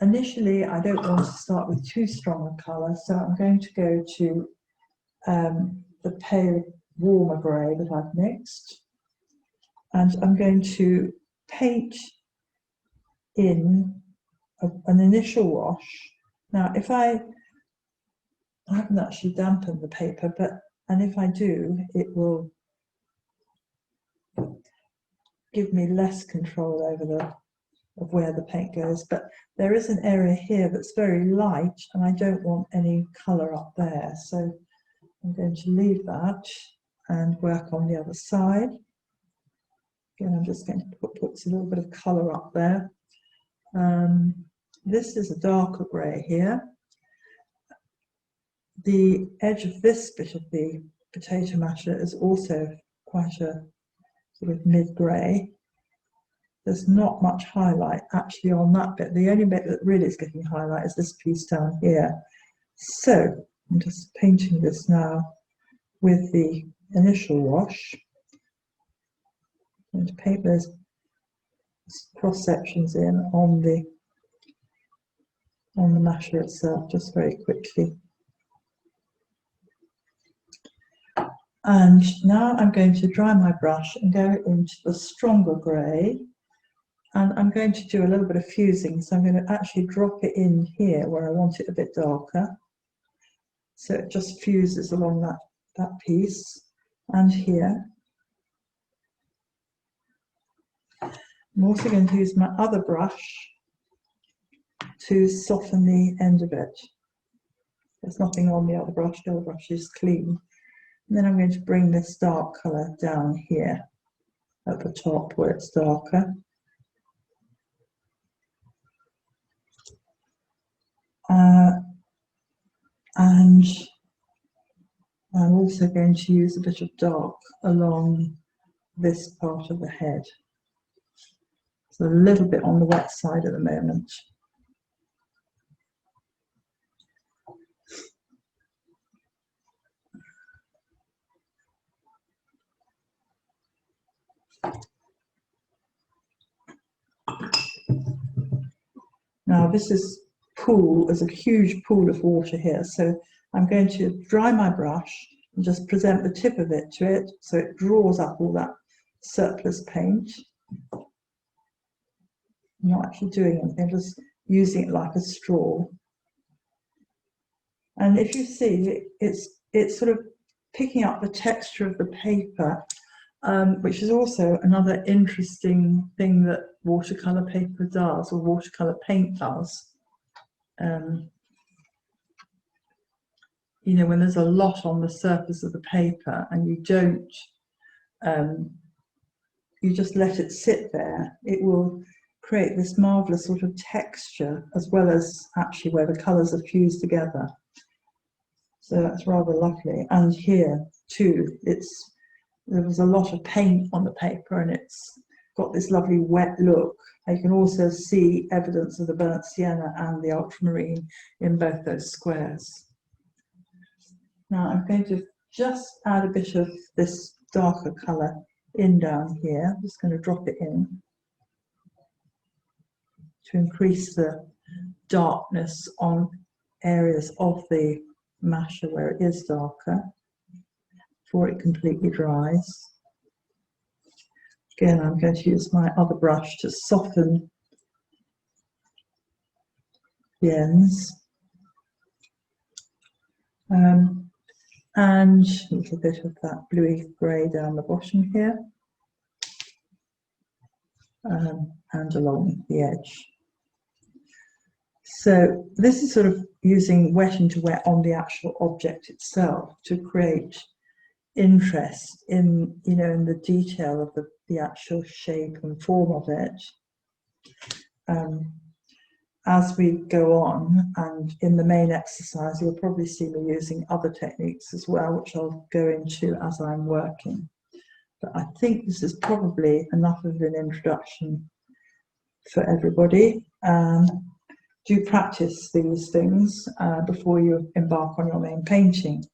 initially I don't want to start with too strong a colour, so I'm going to go to the pale warmer grey that I've mixed, and I'm going to paint in an initial wash. Now, if I haven't actually dampened the paper, and if I do, it will give me less control over of where the paint goes. But there is an area here that's very light, and I don't want any colour up there, so I'm going to leave that and work on the other side. Again, I'm just going to put a little bit of colour up there. This is a darker grey here. The edge of this bit of the potato masher is also quite a sort of mid-grey. There's not much highlight actually on that bit. The only bit that really is getting highlight is this piece down here. So I'm just painting this now with the initial wash. I'm going to paint those cross sections in on the masher itself, just very quickly. And now I'm going to dry my brush and go into the stronger grey, and I'm going to do a little bit of fusing, so I'm going to actually drop it in here where I want it a bit darker, so it just fuses along that piece, and here. I'm also going to use my other brush to soften the end of it. There's nothing on the other brush is clean. And then I'm going to bring this dark colour down here at the top where it's darker. And I'm also going to use a bit of dark along this part of the head. So a little bit on the wet side at the moment. Now this is there's a huge pool of water here, so I'm going to dry my brush and just present the tip of it to it so it draws up all that surplus paint. I'm not actually doing anything, just using it like a straw. And if you see, it's sort of picking up the texture of the paper, which is also another interesting thing that watercolour paper does, or watercolour paint does. You know, when there's a lot on the surface of the paper and you don't, you just let it sit there, it will create this marvellous sort of texture, as well as actually where the colours are fused together. So that's rather lovely. And here too, there was a lot of paint on the paper and it's got this lovely wet look. You can also see evidence of the burnt sienna and the ultramarine in both those squares. Now I'm going to just add a bit of this darker colour in down here. I'm just going to drop it in to increase the darkness on areas of the masher where it is darker before it completely dries. Again, I'm going to use my other brush to soften the ends. And a little bit of that bluey grey down the bottom here. And along the edge. So this is sort of using wet into wet on the actual object itself to create interest in, you know, in the detail of the actual shape and form of it. As we go on, and in the main exercise, you'll probably see me using other techniques as well, which I'll go into as I'm working. But I think this is probably enough of an introduction for everybody. Do practice these things before you embark on your main painting.